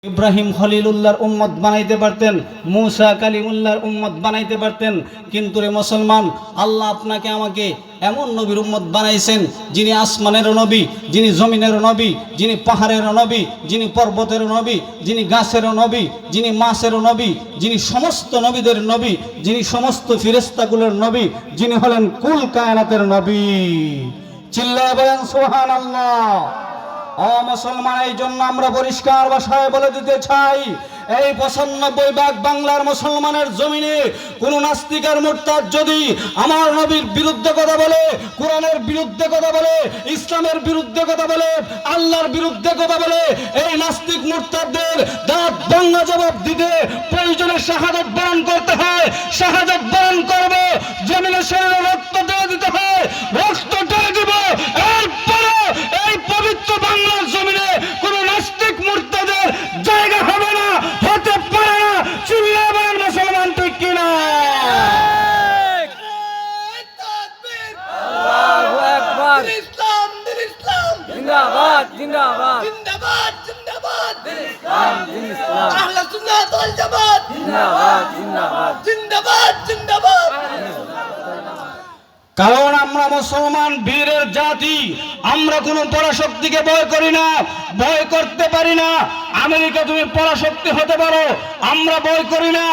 ইব্রাহিম খলিলুল্লাহর উম্মত বানাইতে পারতেন, মুসা কালিমুল্লাহর উম্মত বানাইতে পারতেন, কিন্তু রে মুসলমান, আল্লাহ আপনাকে আমাকে এমন নবীর উম্মত বানাইছেন যিনি আসমানেরও নবী, যিনি জমিনেরও নবী, যিনি পাহাড়েরও নবী, যিনি পর্বতেরও নবী, যিনি গাছেরও নবী, যিনি মাছেরও নবী, যিনি সমস্ত নবীদের নবী, যিনি সমস্ত ফেরেশতাকুলের নবী, যিনি হলেন কুল কায়নাতের নবী। চিল্লায়ে বলেন সুবহানাল্লাহ। ও মুসলমান, এই জন্য আমরা পরিষ্কার ভাষায় বলে দিতে চাই, এই ৯৫ ভাগ বাংলার মুসলমানের জমিনে কোন নাস্তিক আর মুরতাদ যদি আমার নবীর বিরুদ্ধে কথা বলে, কোরআনের বিরুদ্ধে কথা বলে, ইসলামের বিরুদ্ধে কথা বলে, আল্লাহর বিরুদ্ধে কথা বলে, এই নাস্তিক মুরতাদদের দাঁত ভাঙা জবাব দিতে প্রয়োজনে শাহাদাত বরণ করতে হয়। শাহাদাত বরণ করব, জমিনে শরীরে রক্ত দিয়ে দিতে হয়, রক্ত দিয়ে দিব। এরপরে এই পবিত্র বাংলার জমিনে কোন নাস্তিক মুরতাদের জায়গা হবে না, হতে পারে না। চিল্লায়ে বলেন মুসলমান, ঠিক কিনা? আল্লাহু আকবার। ইসলাম জিন্দাবাদ জিন্দাবাদ জিন্দাবাদ জিন্দাবাদ। ইসলাম ইসলাম। আহলে সুন্নাত ওয়াল জামাত জিন্দাবাদ জিন্দাবাদ জিন্দাবাদ জিন্দাবাদ। কারণ আমরা মুসলমান বীরের জাতি, আমরা কোনো পরাশক্তিকে ভয় করি না, ভয় করতে পারি না। আমেরিকা তুমি পরাশক্তি হতে পারো, আমরা ভয় করি না।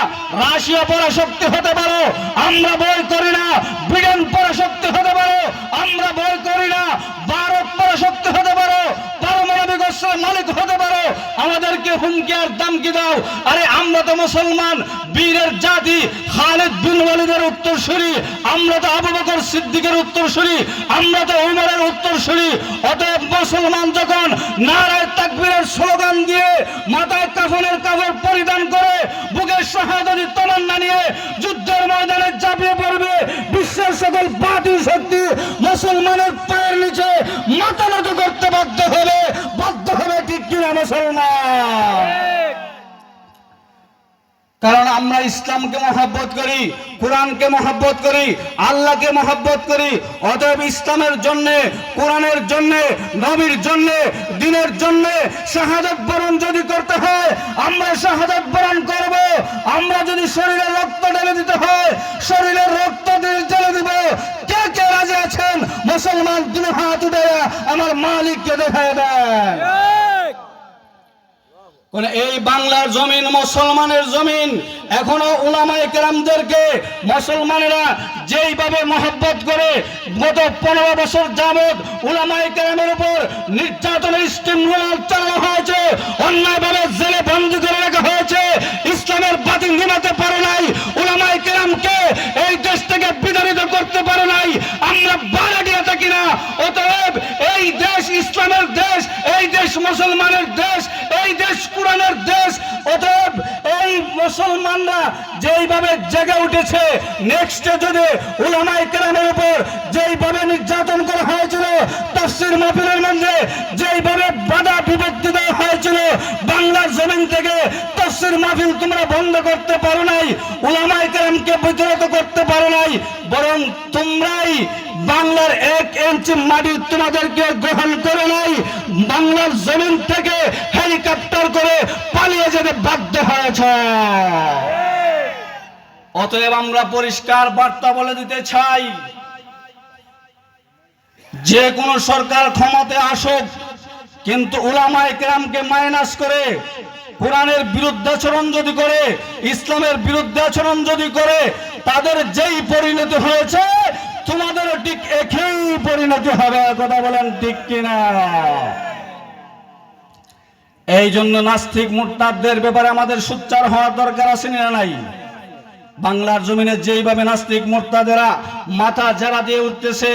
রাশিয়া পরাশক্তি হতে পারো, আমরা ভয় করি না। ব্রিটেন পরাশক্তি হতে পারো, আমরা ভয় করি না। ভারত পরাশক্তি হতে পারো, পারমাণবিক অস্ত্রের মালিক হতে পারো, আমাদেরকে হুমকি আর দামকি দাও। আরে আমরা তো মুসলমান বীরের জাতি, খালিদ বিন ওয়ালিদের উত্তরসূরি, আমরা তো আবু বকর সিদ্দিকের উত্তরসূরি, আমরা তো উমরের উত্তরসূরি। অতএব মুসলমান যখন নারায়ে তাকবীরের স্লোগান দিয়ে, মাথায় কাফনের কাপড় পরিধান করে, বুকে শাহাদাতি তামান্না নিয়ে যুদ্ধের ময়দানে ঝাঁপিয়ে পড়বে, বিশ্বের সকল বাতিল শক্তি মুসলমানের পায়ের নিচে মাথা নত করতে বাধ্য হবে, ঠিক কিনা মুসলমান? কারণ আমরা ইসলামকে মহব্বত করি, কোরআনকে মহব্বত করি, আল্লাহকে মহব্বত করি। অতএব ইসলামের জন্য, কোরআনের জন্য, নবীর জন্য, দ্বীনের জন্য শাহাদাত বরণ যদি করতে হয়, আমরা শাহাদাত বরণ করব। আমরা যদি শরীরে রক্ত ঢেলে দিতে হয়, শরীরের রক্ত ঢেলে দিব। কে কে রাজি আছেন? মুসলমান দুই হাত উঠে আমার মালিককে দেখায় দেন। এই বাংলার জমিন মুসলমানের জমিন। এখনো উলামায়ে কেরামদেরকে মুসলমানেরা যেইভাবে মহব্বত করে, গত 15 বছর যাবৎ উলামায়ে কেরামের উপর নির্যাতনের স্টিম রোলার চালানো হয়েছে, অন্যায়ভাবে জেলে বন্দী করে রাখা হয়েছে। ইসলামের বাতি নিভাতে পারে নাই, উলামায়ে কেরামকে এই দেশ থেকে বিতাড়িত করতে পারে নাই। আমরা বাড়াটিয়া থাকি না। অতএব এই দেশ ইসলামের দেশ, এই দেশ মুসলমানের দেশ, এই দেশ কোরআনের দেশ। অতএব এই মুসলমানরা যেইভাবে জেগে উঠেছে, নেক্সটে যদি উলামায়ে কেরামের উপর যেইভাবে নির্যাতন করা হয়েছিল, তাফসীর মাহফিলের মধ্যে যেইভাবে বাধা বিপত্তি দেওয়া হয়েছিল, বাংলার জমিন থেকে তাফসীর মাহফিল তোমরা বন্ধ করতে পারো নাই, উলামায়ে কেরামকে বিতাড়িত করতে পারো নাই, বরং তোমরাই বাংলার 1 ইঞ্চি মাটি তোমাদেরকে গ্রহণ করে নাই, বাংলার জমিন থেকে হেলিকপ্টার করে পালিয়ে যেতে বাধ্য হয়েছে। অতএব আমরা পরিষ্কার বার্তা বলে দিতে চাই, যে কোন সরকার ক্ষমতায় আসুক, কিন্তু উলামায়ে কেরামকে মাইনাস করে, কোরআনের বিরুদ্ধে আচরণ যদি করে, ইসলামের বিরুদ্ধে আচরণ যদি করে, তাদের যেই পরিণতি হয়েছে তোমাদেরও ঠিক একই পরিণতি হবে। কথা বলেন ঠিক কিনা? এই জন্য নাস্তিক মুরতাদদের ব্যাপারে আমাদের সোচ্চার হওয়ার দরকার আছে না নাই? বাংলার জমিনে যেইভাবে নাস্তিক মুরতাদেরা মাথা জেরা দিয়ে উঠতেছে,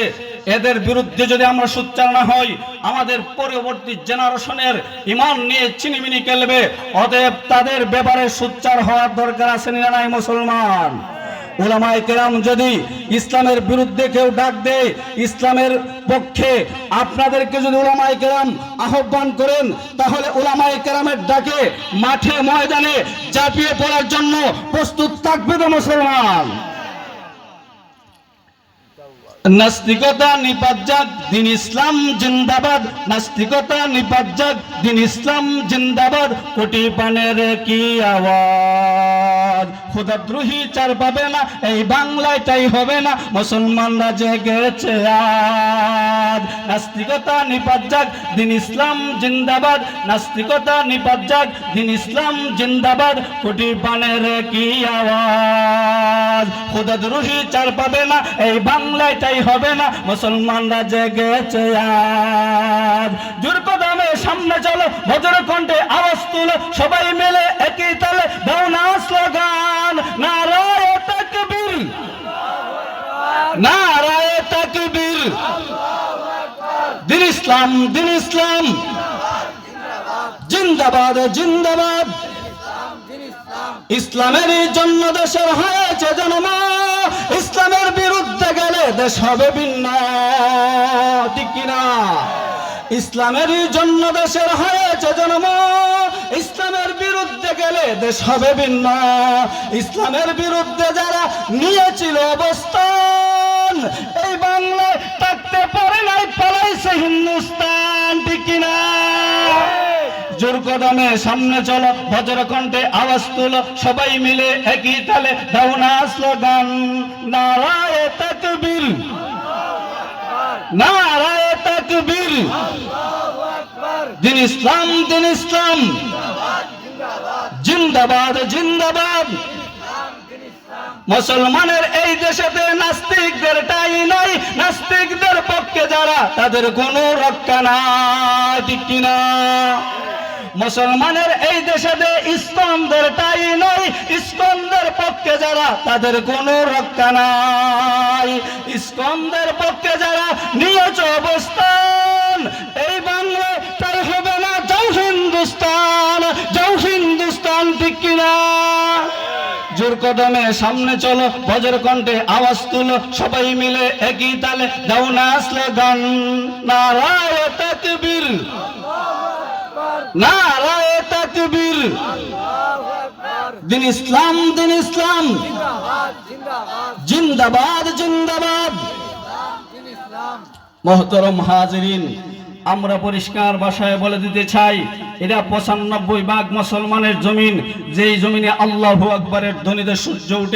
এদের বিরুদ্ধে যদি আমরা সোচ্চার না হই, আমাদের পরবর্তী জেনারেশনের ঈমান নিয়ে চিনিমিনি খেলবে। অতএব তাদের ব্যাপারে সোচ্চার হওয়ার দরকার আছে না নাই মুসলমান? উলামায়ে কেরাম যদি ইসলামের বিরুদ্ধে কেউ ডাক দেয়, ইসলামের পক্ষে আপনাদেরকে যদি উলামায়ে কেরাম আহ্বান করেন, তাহলে উলামায়ে কেরামের ডাকে মাঠে ময়দানে ঝাঁপিয়ে পড়ার জন্য প্রস্তুত থাকবে তো মুসলমান? নাস্তিকতা নিপাত যাক, দিন ইসলাম জিন্দাবাদ। নাস্তিকতা নিপাত যাক, দিন ইসলাম জিন্দাবাদ। কোটি পানের কি আওয়াজ, খোদাদ্রোহী চার পাবে না, এই বাংলায় তাই হবে না, মুসলমানরা জেগেছে আজ। নাস্তিকতা নিপাত যাক, দিন ইসলাম জিন্দাবাদ। নাস্তিকতা নিপাত যাক, দিন ইসলাম জিন্দাবাদ। কোটি পানের কি আওয়াজ, খোদাদ্রোহী চার পাবে না, এই বাংলায় তাই হবে না, মুসলমানরা জেগেছে আজ। জোর কদমে সামনে চলো, বজ্র কণ্ঠে আওয়াজ তুলো, সবাই মিলে একই তালে দাও না স্লোগান, নারায়ে তাকবীর, নারায়ে তাকবীর। দিন ইসলাম, দিন ইসলাম জিন্দাবাদ, জিন্দাবাদ। ইসলামের জন্য দেশের হয়েছে জন্ম, ইসলামের বিরুদ্ধে গেলে দেশ হবে ভিন্ন, ঠিক কিনা? ইসলামের জন্য দেশের হয়েছে জন্ম, ইসলামের বিরুদ্ধে গেলে দেশ হবে ভিন্ন। ইসলামের বিরুদ্ধে যারা নিয়েছিল অবস্থান, এই বাংলায় থাকতে পারে নাই, পালাইছে হিন্দুস্তান, ঠিক কিনা? জোর কদমে সামনে চলো, বজ্র কণ্ঠে আওয়াজ তুলো, সবাই মিলে একই তালে দাও না স্লোগান, নারায়ে তাকবীর, নারায়ে তাকবীর। দিন ইসলাম, দিন ইসলাম জিন্দাবাদ, জিন্দাবাদ। মুসলমানের এই দেশেতে নাস্তিকদের ঠাঁই নাই, নাস্তিকদের পক্ষে যারা তাদের কোনো রক্ষা নাই, ঠিক কিনা? মুসলমানের এই দেশেতে ইসকনদের ঠাঁই নাই, ইসকনদের পক্ষে যারা তাদের কোনো রক্ষা নাই। ইসকনদের পক্ষে যারা নিয়েছে অবস্থান, এই বাংলায় তাই হবে না, যাও হিন্দুস্তান, যাও হিন্দুস্তান, ঠিক কিনা? জোর কদমে সামনে চলো, বজ্র কণ্ঠে আওয়াজ তুলো, সবাই মিলে একই তালে দাও না স্লোগান, নারায়ে তাকবীর, নারায়ে তাকবীর। দিন ইসলাম, দিন ইসলাম জিন্দাবাদ, জিন্দাবাদ। মোহতরম হাজিরিন, আমরা পরিষ্কার ভাষায় বলে দিতে চাই, এটা 95 ভাগ মুসলমানের জমিন, যেই জমিনে আল্লাহু আকবারের ধ্বনিতে সূর্য উঠে।